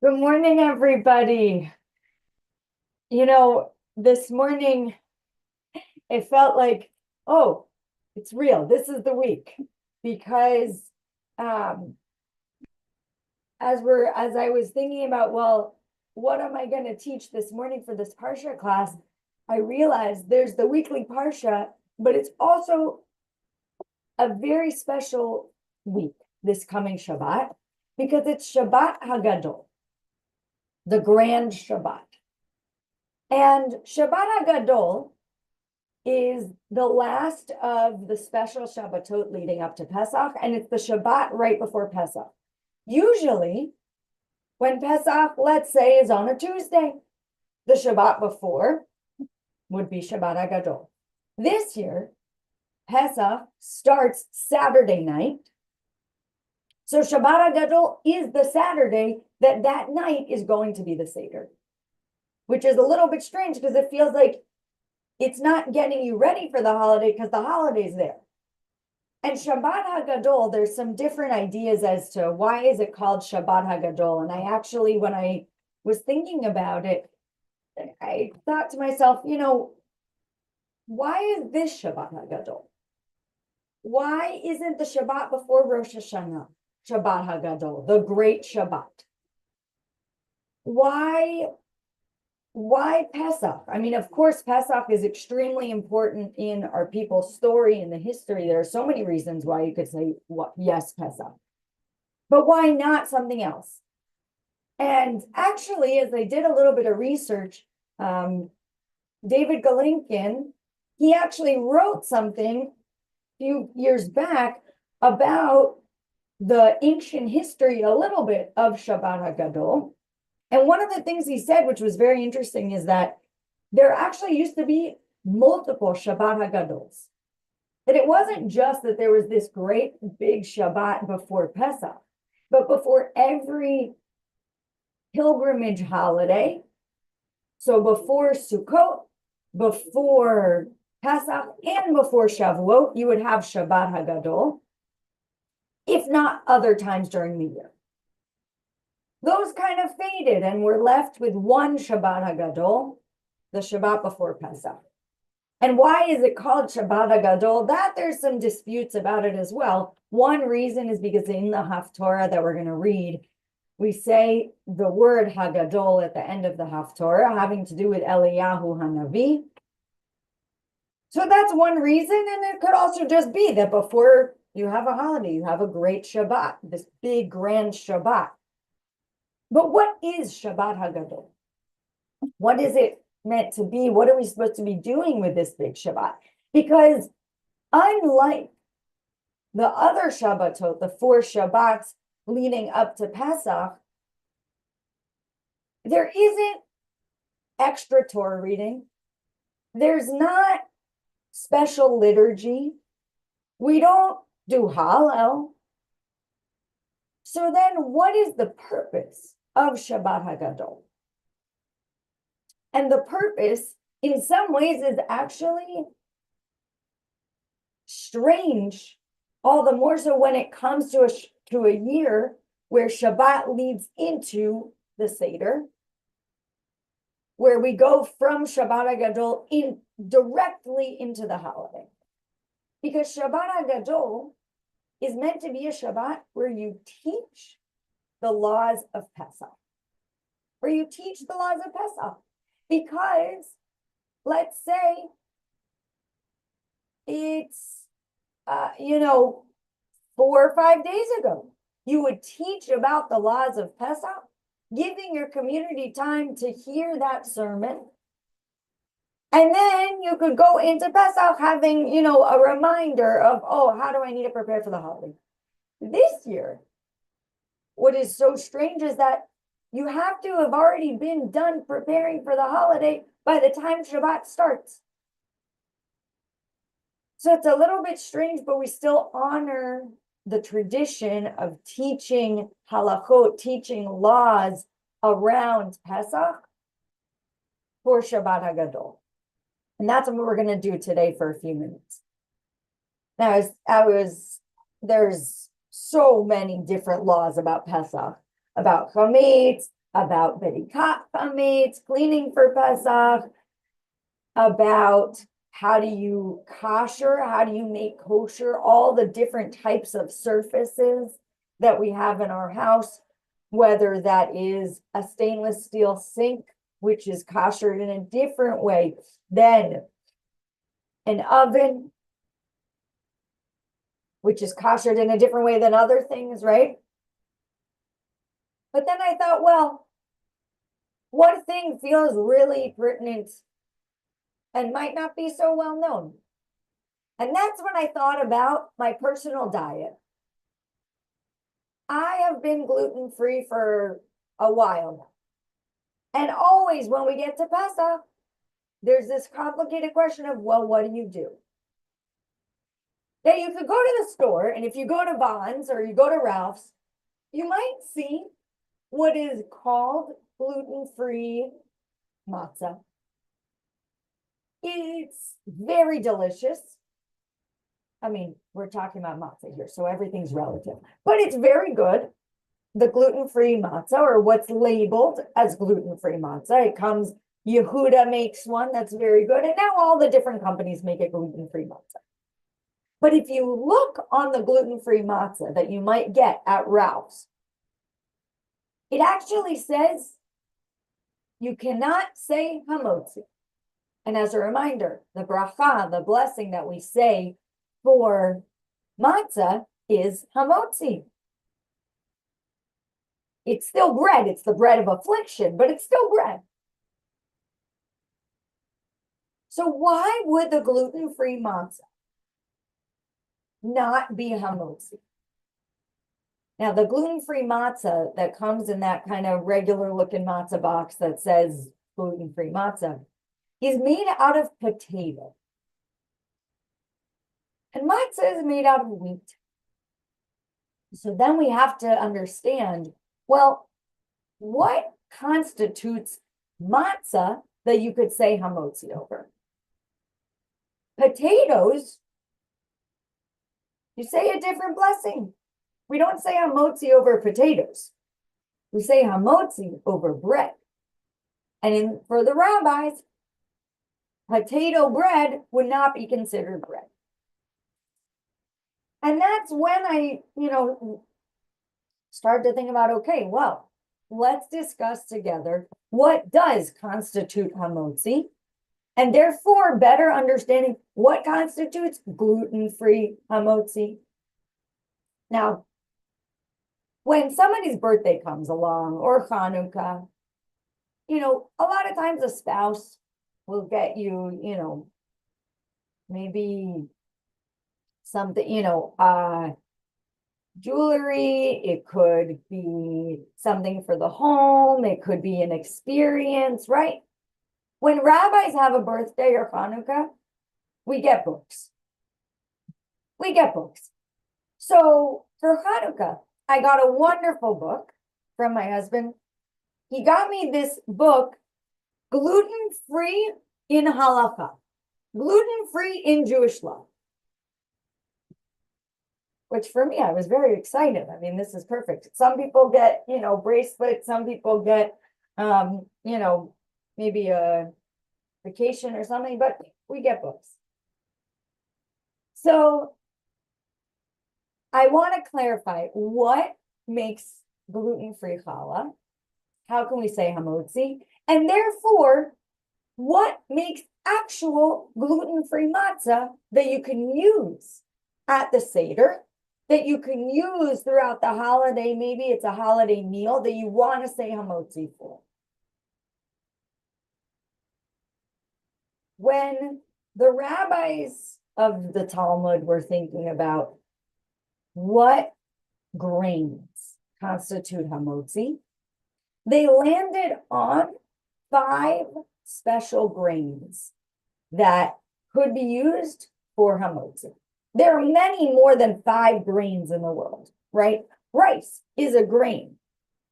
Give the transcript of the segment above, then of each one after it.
Good morning, everybody. This morning it felt like, oh, it's real. This is the week because um, as I was thinking about, well, what am I going to teach this morning for this Parsha class? I realized there's the weekly Parsha, but it's also a very special week this coming Shabbat because it's Shabbat Hagadol, the Grand Shabbat. And Shabbat HaGadol is the last of the special Shabbatot leading up to Pesach, and it's the Shabbat right before Pesach. Usually, when Pesach, let's say, is on a Tuesday, the Shabbat before would be Shabbat HaGadol. This year, Pesach starts Saturday night. So Shabbat HaGadol is the Saturday that night is going to be the Seder, which is a little bit strange because it feels like it's not getting you ready for the holiday because the holiday's there. And Shabbat HaGadol, there's some different ideas as to why is it called Shabbat HaGadol. And I actually, when I was thinking about it, I thought to myself, why is this Shabbat HaGadol? Why isn't the Shabbat before Rosh Hashanah Shabbat HaGadol, the great Shabbat? Why Pesach? I mean, of course, Pesach is extremely important in our people's story, in the history. There are so many reasons why you could say, yes, Pesach. But why not something else? And actually, as I did a little bit of research, David Galinkin, he actually wrote something a few years back about the ancient history, a little bit of Shabbat HaGadol. And one of the things he said, which was very interesting, is that there actually used to be multiple Shabbat HaGadols. That it wasn't just that there was this great big Shabbat before Pesach, but before every pilgrimage holiday. So before Sukkot, before Pesach, and before Shavuot, you would have Shabbat HaGadol, if not other times during the year. Those kind of faded, and we're left with one Shabbat HaGadol, the Shabbat before Pesach. And why is it called Shabbat HaGadol? That there's some disputes about it as well. One reason is because in the Haftorah that we're going to read, we say the word HaGadol at the end of the Haftorah, having to do with Eliyahu HaNavi. So that's one reason, and it could also just be that before you have a holiday, you have a great Shabbat, this big grand Shabbat. But what is Shabbat HaGadol? What is it meant to be? What are we supposed to be doing with this big Shabbat? Because unlike the other Shabbatot, the 4 Shabbats leading up to Pesach, there isn't extra Torah reading. There's not special liturgy. We don't do Hallel. So then what is the purpose of Shabbat HaGadol? And the purpose, in some ways, is actually strange, all the more so when it comes to a year where Shabbat leads into the Seder, where we go from Shabbat HaGadol directly into the holiday. Because Shabbat HaGadol is meant to be a Shabbat where you teach the laws of Pesach. Where you teach the laws of Pesach. Because, let's say, it's, 4 or 5 days ago, you would teach about the laws of Pesach, giving your community time to hear that sermon. And then you could go into Pesach having, a reminder of, how do I need to prepare for the holiday? This year, what is so strange is that you have to have already been done preparing for the holiday by the time Shabbat starts. So it's a little bit strange, but we still honor the tradition of teaching halachot, teaching laws around Pesach for Shabbat HaGadol. And that's what we're going to do today for a few minutes. Now, there's so many different laws about Pesach, about chametz, about bedikat chametz, cleaning for Pesach, about how do you make kosher, all the different types of surfaces that we have in our house, whether that is a stainless steel sink, which is kosher in a different way than an oven, which is kosher in a different way than other things, right? But then I thought, well, what thing feels really pertinent and might not be so well known? And that's when I thought about my personal diet. I have been gluten-free for a while now. And always when we get to Pesach, there's this complicated question of, well, what do you do? Now you could go to the store, and if you go to Vons or you go to Ralph's, you might see what is called gluten-free matzah. It's very delicious. I mean, we're talking about matzah here, so everything's relative, but it's very good. The gluten-free matzah, or what's labeled as gluten-free matzah, it comes, Yehuda makes one that's very good, and now all the different companies make a gluten-free matzah. But if you look on the gluten-free matzah that you might get at Ralph's, it actually says you cannot say hamotzi. And as a reminder, the bracha, the blessing that we say for matzah is hamotzi. It's still bread. It's the bread of affliction, but it's still bread. So why would the gluten-free matzah not be hamotzi? Now, the gluten-free matzah that comes in that kind of regular looking matzah box that says gluten-free matzah is made out of potato. And matzah is made out of wheat. So then we have to understand, well, what constitutes matzah that you could say hamotzi over? Potatoes, you say a different blessing. We don't say hamotzi over potatoes. We say hamotzi over bread. And for the rabbis, potato bread would not be considered bread. And that's when I, start to think about, okay, well, let's discuss together what does constitute hamotzi, and therefore better understanding what constitutes gluten-free hamotzi. Now, when somebody's birthday comes along, or Hanukkah, a lot of times a spouse will get you, maybe something, jewelry. It could be something for the home. It could be an experience, right? When rabbis have a birthday or Hanukkah, we get books. We get books. So for Hanukkah, I got a wonderful book from my husband. He got me this book, Gluten-Free in Halakha, Gluten-Free in Jewish Law. Which for me, I was very excited. I mean, this is perfect. Some people get, bracelets. Some people get, maybe a vacation or something, but we get books. So I want to clarify what makes gluten-free challah. How can we say hamotzi? And therefore, what makes actual gluten-free matzah that you can use at the Seder, that you can use throughout the holiday? Maybe it's a holiday meal that you want to say hamotzi for. When the rabbis of the Talmud were thinking about what grains constitute hamotzi, they landed on 5 special grains that could be used for hamotzi. There are many more than 5 grains in the world, right? Rice is a grain.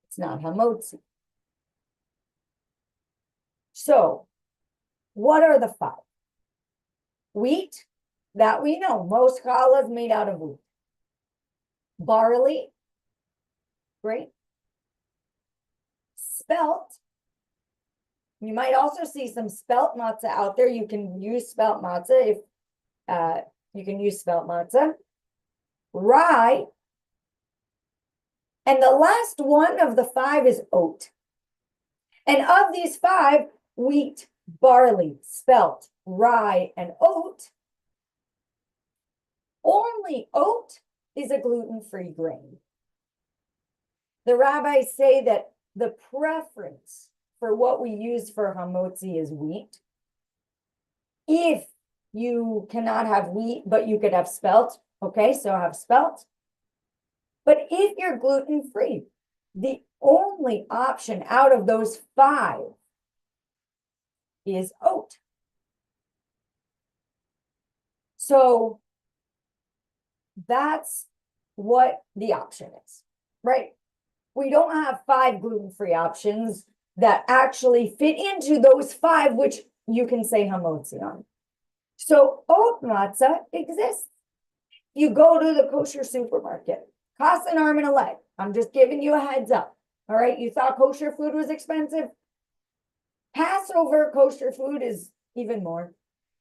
It's not hamotzi. So, what are the 5? Wheat, that we know. Most challah is made out of wheat. Barley, great. spelt. You might also see some spelt matzah out there. You can use spelt matzah if you can use spelt matzah. Rye. And the last one of the 5 is oat. And of these 5, wheat, barley, spelt, rye, and oat, only oat is a gluten-free grain. The rabbis say that the preference for what we use for hamotzi is wheat. If you cannot have wheat, but you could have spelt, okay, so have spelt. But if you're gluten-free, the only option out of those 5 is oat. So that's what the option is, right? We don't have 5 gluten-free options that actually fit into those 5, which you can say hamotzi on. So oat matzah exists. You go to the kosher supermarket, costs an arm and a leg. I'm just giving you a heads up. All right, you thought kosher food was expensive? Passover kosher food is even more.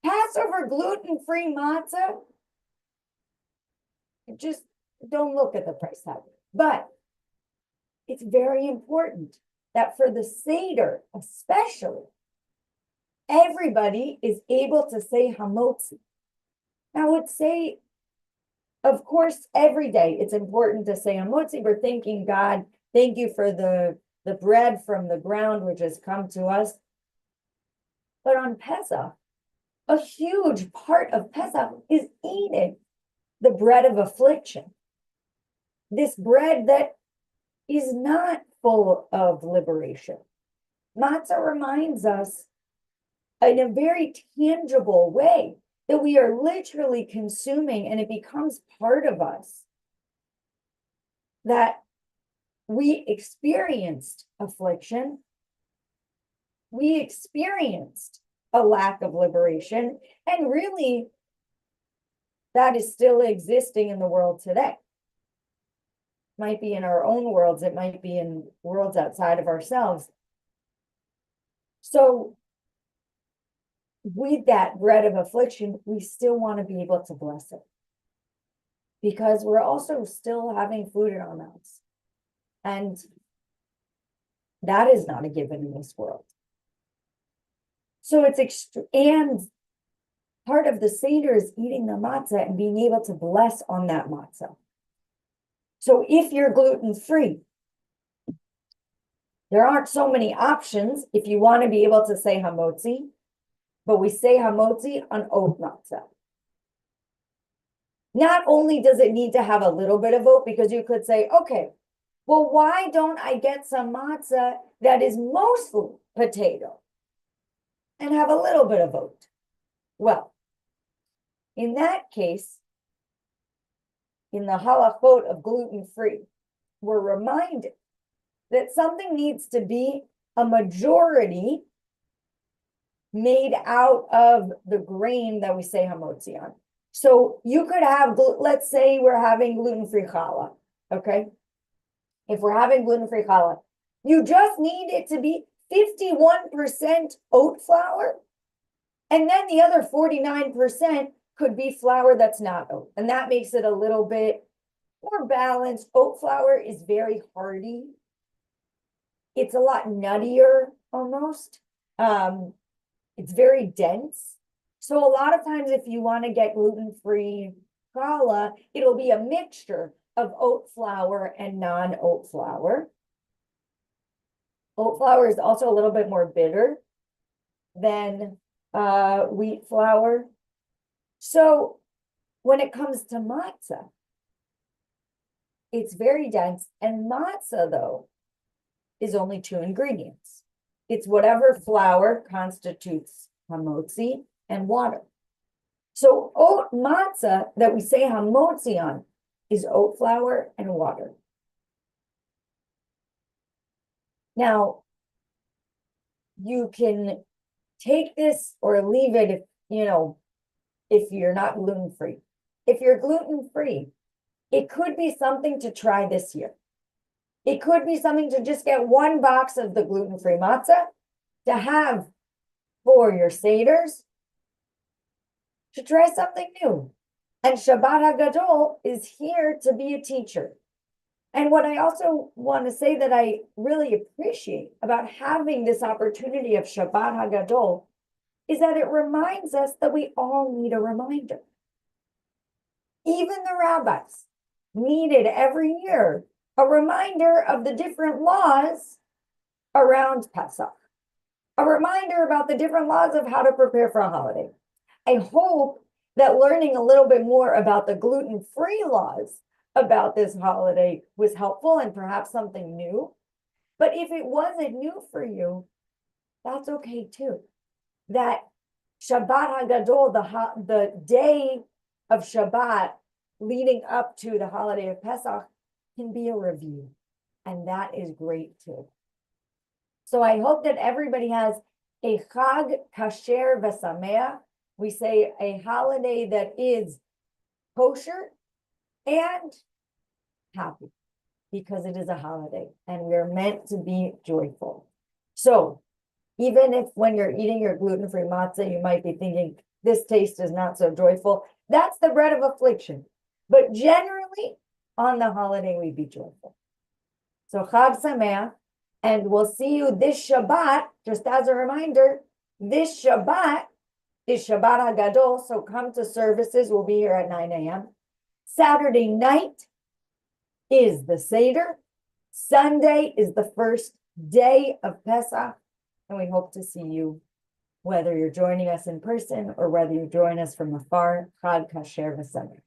Passover gluten-free matzah, just don't look at the price tag. But it's very important that for the Seder, especially, everybody is able to say hamotzi. I would say, of course, every day it's important to say hamotzi. We're thanking God. Thank you for the bread from the ground which has come to us. But on Pesach, a huge part of Pesach is eating the bread of affliction. This bread that is not full of liberation. Matzah reminds us in a very tangible way that we are literally consuming, and it becomes part of us, that we experienced affliction, we experienced a lack of liberation, and really that is still existing in the world today. Might be in our own worlds, it might be in worlds outside of ourselves. So with that bread of affliction, we still want to be able to bless it, because we're also still having food in our mouths. And that is not a given in this world. So it's and part of the Seder is eating the matzah and being able to bless on that matzah. So if you're gluten-free, there aren't so many options if you want to be able to say hamotzi, but we say hamotzi on oat matzah. Not only does it need to have a little bit of oat, because you could say, okay, well, why don't I get some matzah that is mostly potato and have a little bit of oat? Well, in that case, in the halachot of gluten-free, we're reminded that something needs to be a majority made out of the grain that we say hamotzi on. So you could have, let's say we're having gluten-free challah, okay? If we're having gluten-free challah, you just need it to be 51% oat flour, and then the other 49% could be flour that's not oat. And that makes it a little bit more balanced. Oat flour is very hearty. It's a lot nuttier almost. It's very dense. So a lot of times if you want to get gluten-free challah, it'll be a mixture of oat flour and non-oat flour. Oat flour is also a little bit more bitter than wheat flour. So when it comes to matzah, it's very dense. And matzah, though, is only 2 ingredients. It's whatever flour constitutes hamotzi and water. So oat matzah that we say hamotzi on is oat flour and water. Now, you can take this or leave it if you're not gluten-free. If you're gluten-free, it could be something to try this year. It could be something to just get one box of the gluten-free matzah to have for your seders, to try something new. And Shabbat HaGadol is here to be a teacher. And what I also want to say that I really appreciate about having this opportunity of Shabbat HaGadol is that it reminds us that we all need a reminder. Even the rabbis needed every year a reminder of the different laws around Pesach, a reminder about the different laws of how to prepare for a holiday. I hope that learning a little bit more about the gluten-free laws about this holiday was helpful and perhaps something new. But if it wasn't new for you, that's okay too. That Shabbat HaGadol, the day of Shabbat leading up to the holiday of Pesach, can be a review. And that is great too. So I hope that everybody has a Chag Kasher V'Sameach. We say a holiday that is kosher and happy, because it is a holiday and we're meant to be joyful. So even if when you're eating your gluten-free matzah, you might be thinking, this taste is not so joyful, that's the bread of affliction. But generally, on the holiday, we be joyful. So Chag Sameach, and we'll see you this Shabbat, just as a reminder, this Shabbat is Shabbat HaGadol, so come to services, we'll be here at 9 a.m. Saturday night is the Seder. Sunday is the first day of Pesach, and we hope to see you, whether you're joining us in person or whether you join us from afar. Chag Kasher V'Sameach.